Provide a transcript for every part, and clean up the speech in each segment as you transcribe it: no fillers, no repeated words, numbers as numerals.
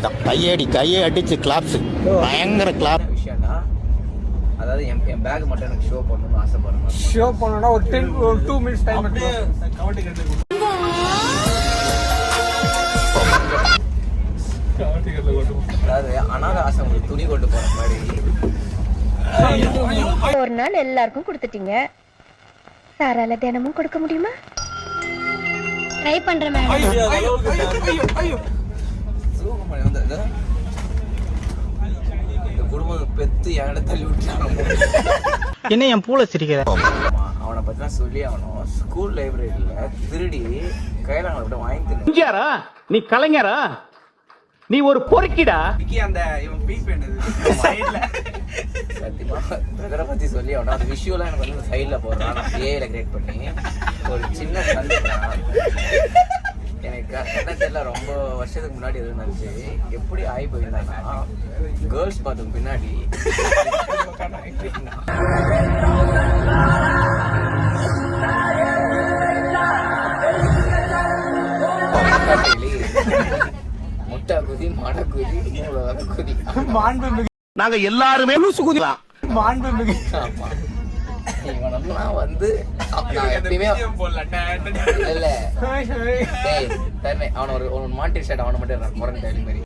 தான் கையை அடிச்சு கிளாப்ஸ் பயங்கர கிளாப் விஷயம்னா அதாவது என் பேக் மட்டும் எனக்கு ஷோ பண்ணணும்னு ஆசைப்படுறேன். ஷோ பண்ணணும்னா ஒரு 2 மினிட்ஸ் டைம் எடுத்து கவட்டி கட்டு அதாவது அனாதை ஆசை உங்களுக்கு துணி கொண்டு போற மாதிரி ஒரு நாள் எல்லாருக்கும் கொடுத்துட்டீங்க. சாரால தினமும் கொடுக்க முடியுமா? ட்ரை பண்றேன் சூப்பர் வந்து இந்த குடும்பம் பெத்து என்கிட்ட தள்ளி விட்டாங்க. என்ன என் பூல சிரிக்கிற? அவனை பத்தி தான் சொல்லி அவனும் ஸ்கூல் லைப்ரரியில திருடி கையில வாங்கி நீ கலைஞரா? நீ ஒரு பொறுக்கிடா. அந்த இவன் பீப் என்னது சைடுல சத்தியமா பிரதரை பத்தி சொல்லி அவனா அந்த விஷுவலா எனக்கு வந்து சைட்ல போடுறான். ஏஐல கிரியேட் பண்ணி ஒரு சின்ன சந்தேகம் எனக்கு கரெக்டாக தெரியல. ரொம்ப வருஷத்துக்கு முன்னாடி எதுவும் நினச்சி எப்படி ஆகி போயிருந்தாங்கன்னா கேர்ள்ஸ் பாத்ரூம் பின்னாடி முட்டை குதி மட குதி குதி நாங்க எல்லாருமே குதிக்கலாம். ஆமா இவனெல்லாம் வந்து நான் எப்பயுமே இல்ல அவன ஒரு மாட்டி ஷர்ட் அவனை மட்டும் முரண்டு டெய்லி மாதிரி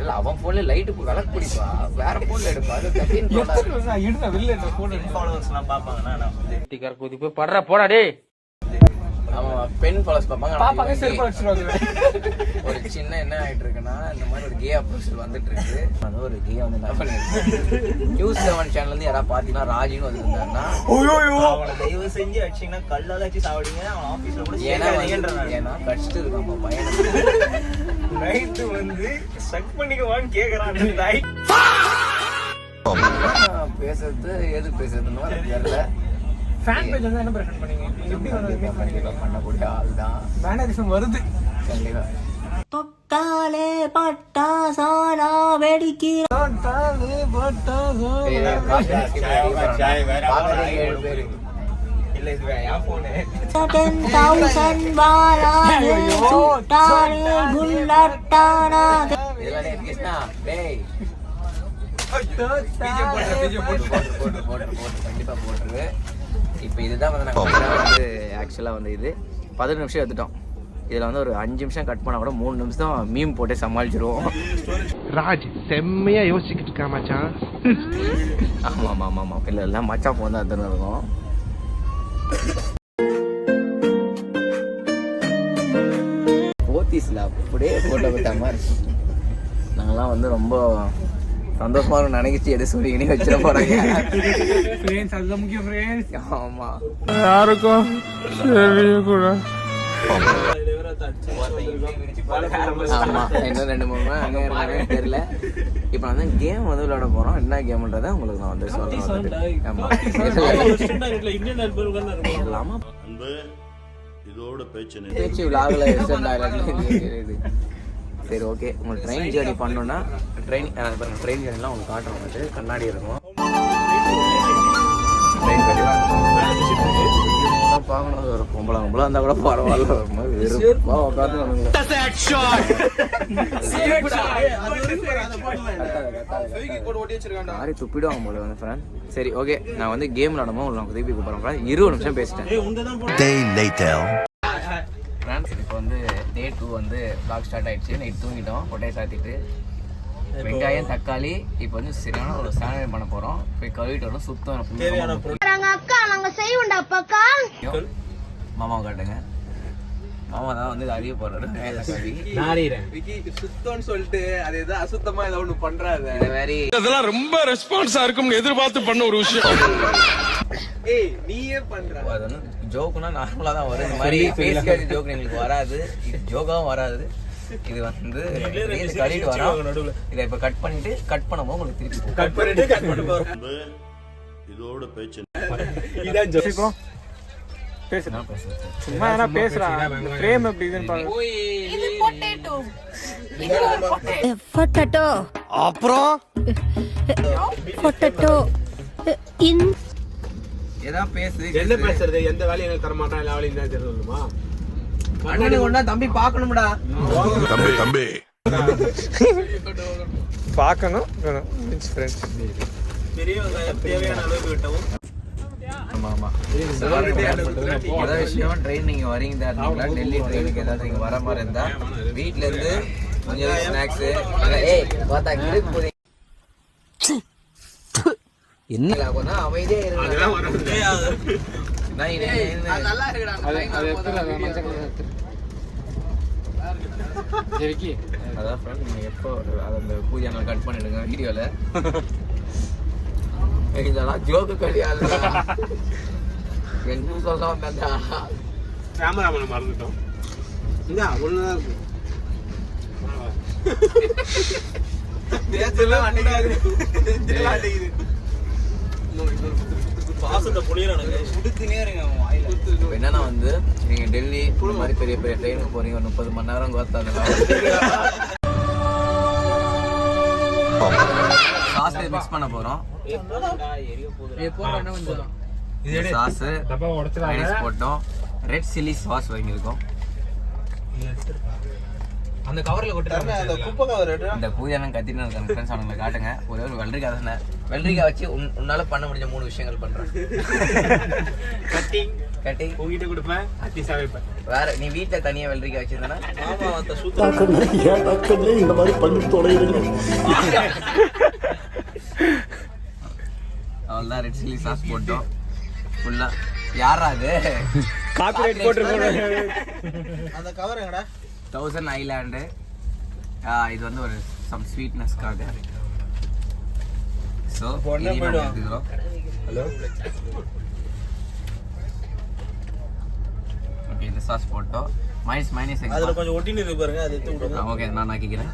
இல்ல அவன் போன்ல லைட்டு விளக்கு பிடிப்பா வேற போன்ல எடுப்பா. போய் படுற போடா டே. அவன் பெண் ஃபாலோஸ் பாப்பாங்க செருப்பு அடிச்சிடுவாங்க. ஒரு சின்ன என்ன ஆயிட்டு இருக்குன்னா இந்த மாதிரி ஒரு கே அப்ரோச் வந்துட்டு இருக்கு. அது ஒரு கே வந்து என்ன பண்ணிருக்கு நியூஸ் 7 சேனல்ல இருந்து யாராவது பாத்தீங்கன்னா ராஜின்னு வந்துருந்தாருன்னா அவனை தயவு செஞ்சு அடிச்சீங்கன்னா கல்லால வச்சு சாவடிங்க. அவன் ஆபீஸ்ல கூட ஏன்னா கஷ்டம் இருக்கு நம்ம பையன் நைட்டு வந்து செக் பண்ணிக்குவான்னு கேக்குறான். பேசுறது எது பேசுறதுன்னு தெரியல. ஃபேன் பேஜ் வந்து என்ன பிரச்சனை பண்ணீங்க? எப்படி வந்து பண்ணக்கூடிய ஆள் தான் மேனரிசம் வருது. கண்டிப்பா தொட்டாலே பட்டாசாலா வெடிக்கிறான். இல்ல இது என் போனு. 10,000 வாராலே சுட்டாலே புல்லட்டானா. கிருஷ்ணா டேய் கண்டிப்பா போட்டுரு. இப்போ இதுதான் வந்து நாங்கள் வந்து ஆக்சுவலாக வந்து இது 10 நிமிஷம் எடுத்துட்டோம். இதில் வந்து ஒரு 5 நிமிஷம் கட் பண்ணால் கூட 3 நிமிஷம் தான் மீம் போட்டே சமாளிச்சிருவோம். ராஜ் செம்மையா யோசிச்சுக்கிட்டு இருக்கா மச்சான். ஆமாம் ஆமாம் ஆமாம் ஆமாம் இல்லை எல்லாம் மச்சான் ஃபோன் தான் எடுத்துன்னு இருக்கும். போத்தீஸில் அப்படியே போட்டோ விட்ட மாதிரி நாங்களாம் வந்து ரொம்ப சந்தோஷமா நினைக்கிச்சு எது சொல்லி இனி வச்சிட போறாங்க. ஆமா யாருக்கும் ஆமா இன்னும் 2-3 அங்கே இருந்தாங்க தெரியல. இப்போ வந்து கேம் வந்து விளையாட போறோம். என்ன கேம்ன்றதை உங்களுக்கு நான் வந்து சொல்றேன். ஆமா பேச்சு விழாவில் சரி ஓகே. உங்களுக்கு ட்ரெயின் ஜேர்னி பண்ணோன்னா ட்ரெயின் ஜேர்னிலாம் உங்களுக்கு காட்டுறோம். வந்து கண்ணாடி இருக்கும். ட்ரெயின் பார்க்கணும். ஒரு பொம்பளை இருந்தால் கூட பரவாயில்ல. மாதிரி துப்பிடுவாங்க போல வந்து ஃப்ரெண்ட். சரி ஓகே நான் வந்து கேம் விளாடமோ உங்களுக்கு திருப்பி கூப்பிட்றேன். 20 நிமிஷம் பேசிட்டேன். இப்போ வந்து டே 2 வந்து பிளாக் ஸ்டார்ட் ஆயிடுச்சு. நைட் தூங்கிட்டோம் கொட்டையை சாத்திட்டு. வெங்காயம் தக்காளி இப்போ வந்து சரியான ஒரு சாலட் பண்ண போறோம். போய் கழுவிட்டு வரோம். சுத்தம் அக்கா நாங்க செய்வோம்டா அப்பாக்கா. மாமாவை காட்டுங்க. மாமா தான் வந்து அறிய போறாரு. சுத்தம்னு சொல்லிட்டு அது ஏதோ அசுத்தமா ஏதோ ஒண்ணு பண்றாரு. அதெல்லாம் ரொம்ப ரெஸ்பான்ஸா இருக்கும்னு எதிர்பார்த்து பண்ண ஒரு விஷயம். ஏய் நீயே பண்ற. அது வந்து ஜோக்குனா நார்மலா தான் வரும். இந்த மாதிரி ஃபேஸ் கட் ஜோக் எங்களுக்கு வராது. இது ஜோக்காவும் வராது. இது வந்து கழிட்டு வரோம். இதை இப்ப கட் பண்ணிட்டு கட் பண்ணும்போது உங்களுக்கு திருப்பி கட் பண்ணிட்டு இதோட பேச்சு இதான் ஜோசிப்போ பேசுறா. சும்மா என்ன பேசுறா. இந்த ஃப்ரேம் எப்படி இதுன்னு பாருங்க. இது பொட்டேட்டோ. பொட்டேட்டோ அப்புறம் பொட்டேட்டோ ஏதா பேசு. என்ன பேசுறது? எந்த வேலையும் எனக்கு தர மாட்டான். எல்லா வேலையும் தான் தெரியுமா? அண்ணனுக்கு ஒண்ணா தம்பி பாக்கணும்டா. தம்பி பார்க்கணும் ஃப்ரெண்ட்ஸ். பெரிய வெங்காயம் தேவையான அளவுக்கு வெட்டவும். ஆமா ஆமா. முதல் விஷயம் ட்ரெயின் நீங்க வரீங்க இருந்தீங்களா, டெல்லி ட்ரெயினுக்கு ஏதாவது நீங்க வர மாதிரி இருந்தா வீட்ல இருந்து கொஞ்சம் ஸ்நாக்ஸ் பார்த்தா போறீங்க என்ன ஆகும்னா அமைதியா அதான் ஃப்ரெண்ட் நீங்க எப்போ அந்த பூஜை நாள் கட் பண்ணிடுங்க வீடியோல. இதெல்லாம் ஜோக்கு கிடையாது. என்ன சொல்ல கேமராமேன் மறந்துட்டோம். இங்க ஒண்ணுதான் இருக்கு. என்னன்னா வந்து நீங்க டெல்லி இந்த மாதிரி பெரிய பெரிய ட்ரெயினுக்கு போறீங்க, 30 மணி நேரம் சாஸ் மிக்ஸ் பண்ண போறோம். சாஸ் போட்டோம். ரெட் சில்லி சாஸ் வாங்கியிருக்கோம். அந்த கவர்ல கொட்டுறாங்க. அந்த குப்பை கவர் இந்த பூஜைலாம் கத்திட்டு இருக்காங்க ஃப்ரெண்ட்ஸ். அவங்களை காட்டுங்க. ஒரே ஒரு வெள்ளரிக்காய் தானே, வெள்ளரிக்காய் வச்சு உன்னால பண்ண முடிஞ்ச 3 விஷயங்கள் பண்றேன். கட்டிங் உங்ககிட்ட கொடுப்பேன், அட்டி சமைப்பேன். வேற நீ வீட்டுல தனியா வெள்ளரிக்காய் வச்சிருந்தா ஆமா அந்த சூத்தா இந்த மாதிரி பண்ணி தொலைறீங்க. அவ்வளோதான். ரெட் சில்லி சாஸ் போட்டோம் ஃபுல்லா. யாரா அது காப்பிரைட் போட்டுருக்கோம். அந்த கவர் எங்கடா? 1000 ஐலாண்டு. இது வந்து ஒரு சம் ஸ்வீட்னஸ்க்காக. ஸோ எடுத்துக்கிறோம். ஹலோ ஓகே இந்த சாஸ் போட்டோம். மைனஸ் அதுல கொஞ்சம் ஒட்டினு இருக்கு பாருங்க, அதை எடுத்து விடுங்க. ஓகே நான் ஆக்கிக்கிறேன்.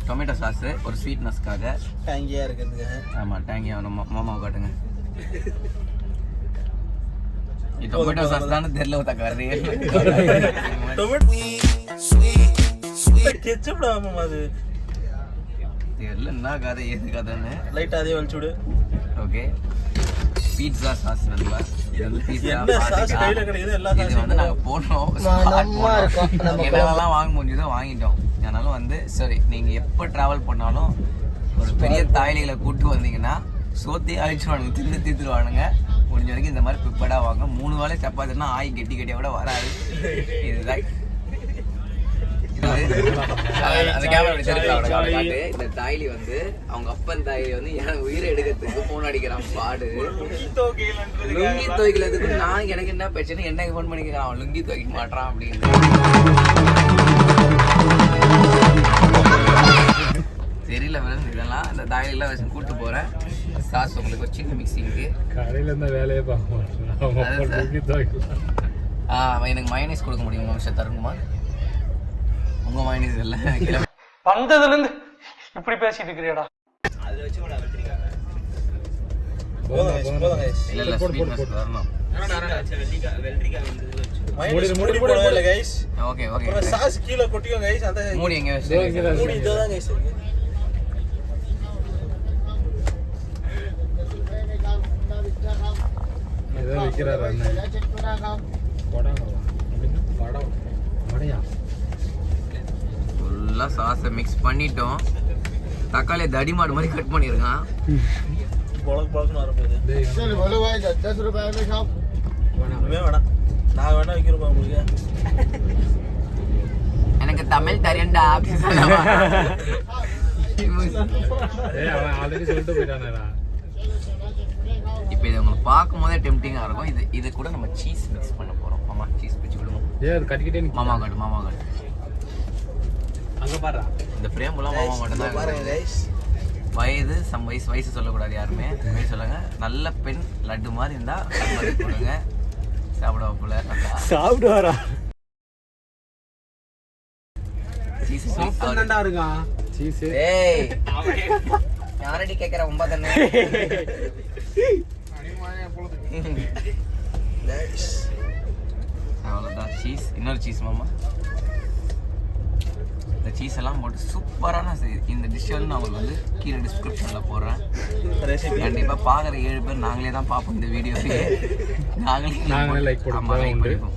டொமேட்டோ சாஸ் ஒரு ஸ்வீட்னஸ்க்காக. டேங்கியா இருக்குதுங்க. ஆமா டேங்கியா. மாமாவை காட்டுங்க. இது டொமேட்டோ சாஸ் தானே தெரியல. தக்காரி கெச்சப் டாமா அது தெரியல என்ன கதை ஏது கதைன்னு. லைட்டா அதே வலிச்சு விடு. ஓகே பீட்சா சாஸ் நண்பா. இது வந்து என்ன சாஸ் கையில கிடைக்குது எல்லா இது வந்து நாங்க போனோம். என்னெல்லாம் வாங்க முடிஞ்சதோ வாங்கிட்டோம். அதனால வந்து சரி நீங்க எப்போ டிராவல் பண்ணாலும் ஒரு பெரிய தாய்லிகளை கூப்பிட்டு வந்தீங்கன்னா சோத்தையே அழிச்சுவானுங்க, தின்னு தீத்துருவானுங்க. முடிஞ்ச வரைக்கும் இந்த மாதிரி ப்ரிப்பேர்டாக வாங்க. 3 வேளை சப்பாத்தினா ஆய் கெட்டி கெட்டியாக கூட வராது. இதுதான் இந்த தாய்லி வந்து அவங்க அப்பன் தாய்லி வந்து என் உயிரை எடுக்கிறதுக்கு போன் அடிக்கிறான் பாடு. லுங்கி துவைக்கிறதுக்கு நான் எனக்கு என்ன பிரச்சனை, என்ன ஃபோன் பண்ணிக்கிறான் அவன் லுங்கி துவைக்க மாட்டான் அப்படின்னு. தெரியல மேடம். இதெல்லாம் இந்த தாயிலாம் வச்சு கூப்பிட்டு போறேன். சாஸ் உங்களுக்கு ஒரு சின்ன மிக்சிங்க்கு கடையில இருந்தா வேலையே பார்க்க மாட்டேன். எனக்கு மயனீஸ் கொடுக்க முடியுமா மிஸ்டர் தருண்குமார்? உங்க மயனீஸ் இல்ல வந்ததுல இருந்து இப்படி பேசிட்டு இருக்கிறியாடா. அது வச்சு கூட வெட்டிருக்காங்க. இல்ல இல்ல ஸ்வீட்னஸ் வரணும். வெள்ளரிக்காய் வெந்ததுல வச்சு மூடி போடுங்க இல்ல गाइस. Okay okay. அப்புறம் சாஸ் கீழ கொட்டிங்க गाइस. அந்த மூடி எங்க வச்சிருக்கீங்க? மூடி இததான் गाइस இருக்கு. ஏதோ விக்கிறாரு அண்ணன். வடையா ஃபுல்லா சாஸை மிக்ஸ் பண்ணிட்டோம். தக்காளி தடிமாடு மாதிரி கட் பண்ணிருக்கான். பொளக் பொளக்னு வர போகுது. வேணாம் நான் வேணா வைக்கிறப்பா உங்களுக்கு. எனக்கு தமிழ் தரேன்டா அப்படி சொல்லவா? அவன் ஆல்ரெடி சொல்லிட்டு போயிட்டானேடா. இப்போ இது உங்களுக்கு பார்க்கும்போதே டெம்ப்டிங்காக இருக்கும். இது கூட நம்ம சீஸ் மிக்ஸ் பண்ண போகிறோம். மாமா சீஸ் பிச்சு விடுவோம். அது கட்டிக்கிட்டே மாமா காட்டு. அங்க பாரு. இந்த ஃப்ரேம்லாம் மாமா மட்டும்தான் பாருங்க गाइस. வயது வயசு சொல்லக்கூடாது யாருமே. வயசு சொல்லுங்க. நல்ல பெண் லட்டு மாதிரி இருந்தா கொடுங்க. சாப்பிட போல சாப்பிடுவாரா? சீஸ் சாப்பிட்டாண்டா இருக்கான். சீஸ் ஏய் யாரடி கேக்குற ரொம்ப தானே. அவ்வளோதான் சீஸ். இன்னொரு சீஸ் மாமா. இந்த சீஸ் எல்லாம் போட்டு சூப்பரான இந்த டிஷ் வந்து நான் உங்களுக்கு வந்து கீழே டிஸ்கிரிப்ஷனில் போடுறேன். கண்டிப்பாக பார்க்குற 7 பேர் நாங்களே தான் பார்ப்போம் இந்த வீடியோவே. நாங்களே லைக் போடுவோம்.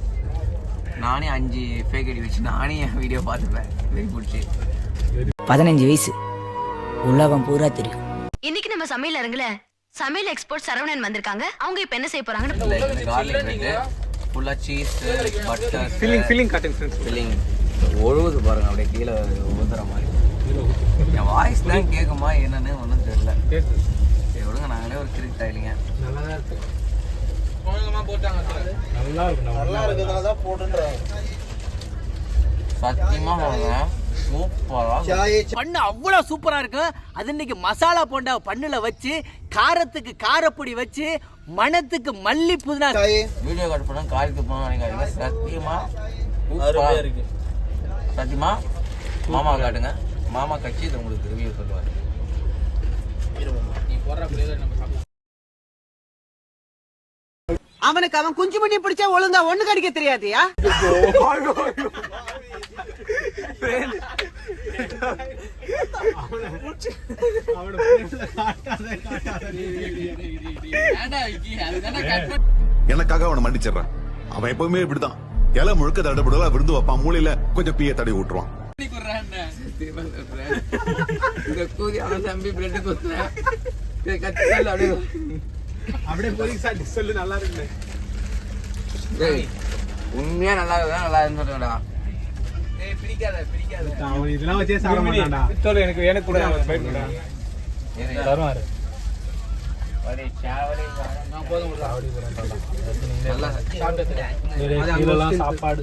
நானே 5 ஃபேக் ஐடி வச்சு நானே என் வீடியோ பார்த்துப்பேன். வெரி பிடிச்சி 15 வயசு உலகம் பூரா தெரியும். இன்னைக்கு நம்ம சமையல் அரங்குல சமையல் எக்ஸ்பர்ட் சரவணன் வந்திருக்காங்க. அவங்க இப்ப என்ன செய்ய போறாங்கன்னு கார்லிக் பிரெட் ஃபுல்லாக சீஸ் பட்டர் ஃபில்லிங் காட்டன் ஃப்ரெண்ட்ஸ். ஃபில்லிங் ஒழுகுது பாருங்க, அப்படியே கீழே ஊத்துற மாதிரி. என் வாய்ஸ் தான் கேட்குமா என்னன்னு ஒன்றும் தெரியல. சரி விடுங்க, நாங்களே ஒரு கிரிக்கெட் ஆயிடுங்க. சத்தியமா சூப்பரா பண்ணு அவ்வளவு சூப்பரா இருக்கு. அது இன்னைக்கு மசாலா போண்டா பண்ணுல வச்சு, காரத்துக்கு காரப்பொடி வச்சு, மணத்துக்கு மல்லி புதினா. வீடியோ கட் பண்ண காய்க்கு போன நினைக்காதீங்க. சத்தியமா சூப்பரா இருக்கு. சத்தியமா மாமா காட்டுங்க, மாமா கட்சி இது உங்களுக்கு ரிவ்யூ சொல்லுவாரு. அவனுக்கு அவன் குஞ்சு மணி பிடிச்சா ஒழுங்கா ஒண்ணு கடிக்க தெரியாதியா? எனக்காக அவனை மன்னிச்சிடுறேன். அவன் எப்பவுமே இப்படிதான். இலை முழுக்க தடபடுவா விருந்து வைப்பான், மூலையில கொஞ்சம் பீய தடவி விட்டுருவான். இந்த கூதி அவன் தம்பி பிரெட் குத்துறேன் அப்படியே போய் சாட்டி சொல்லு, நல்லா இருக்கு. உண்மையா நல்லா இருக்குதா? நல்லா இருந்துடா. அவன் இதெல்லாம் வச்சே சாப்பிட மாட்டான்டா. சொல்லு, எனக்கு கூட தருவாரு. சாப்பாடு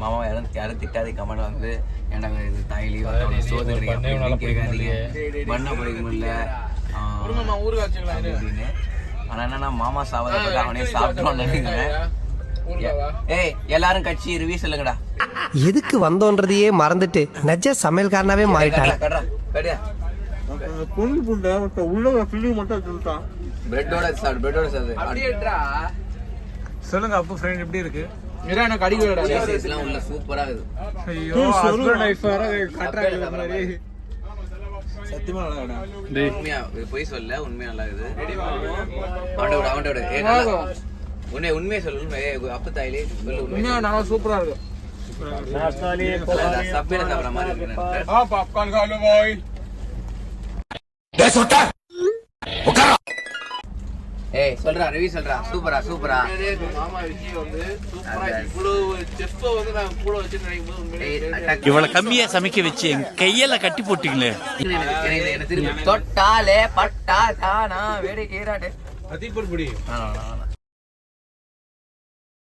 மாமா யாரும் திட்டாதே. கமெண்ட் வந்து ஏன்டா இது தாயிலி வந்து சோதனை கேட்காதீங்க, பண்ண பிடிக்க முடியல அப்படின்னு. ஆனா என்னன்னா மாமா சாப்பிட அவனே சாப்பிட்டோன்னு நினைக்கிறேன். ஏய் எல்லாரும் கட்சி ரிவ்யூ சொல்லுங்கடா. எதுக்கு வந்தோன்றதையே மறந்துட்டு நெஜ சமையல்காரனாவே மாறிட்டாங்க. சொல்லுங்க அப்போ ஃப்ரெண்ட் எப்படி இருக்கு? உள்ள சூப்பரா இருக்கு. ஐயோ ஹஸ்பண்ட் வைஃப் வர கட்டறாங்க மாதிரி. சத்தியமா நல்லா இருக்குடா. உண்மையா போய் சொல்ல, உண்மையா நல்லா இருக்குது. ஆண்டோட ஏய் நல்லா உண்மையை சொல்லு. அப்பு தாயிலே சொல்லு. உண்மையா நல்லா சூப்பரா இருக்கு. சப்பேல சாப்பிடுற மாதிரி இருக்கு. பாப்கார்ன் खा लो भाई. ஏய் சொல்றா, ரிவ்யூ சொல்றா. சூப்பரா மாமா விஜய் வந்து சூப்பரா இவ்வளவு செஃப் வந்து நான் கூட வச்சு நினைக்கும் போது இவ்வளவு கம்மியா சமைக்க வச்சு என் கையில கட்டி போட்டீங்களே. தொட்டாலே பட்டா தானா வேடி கேராட்டே அதிபர் புடி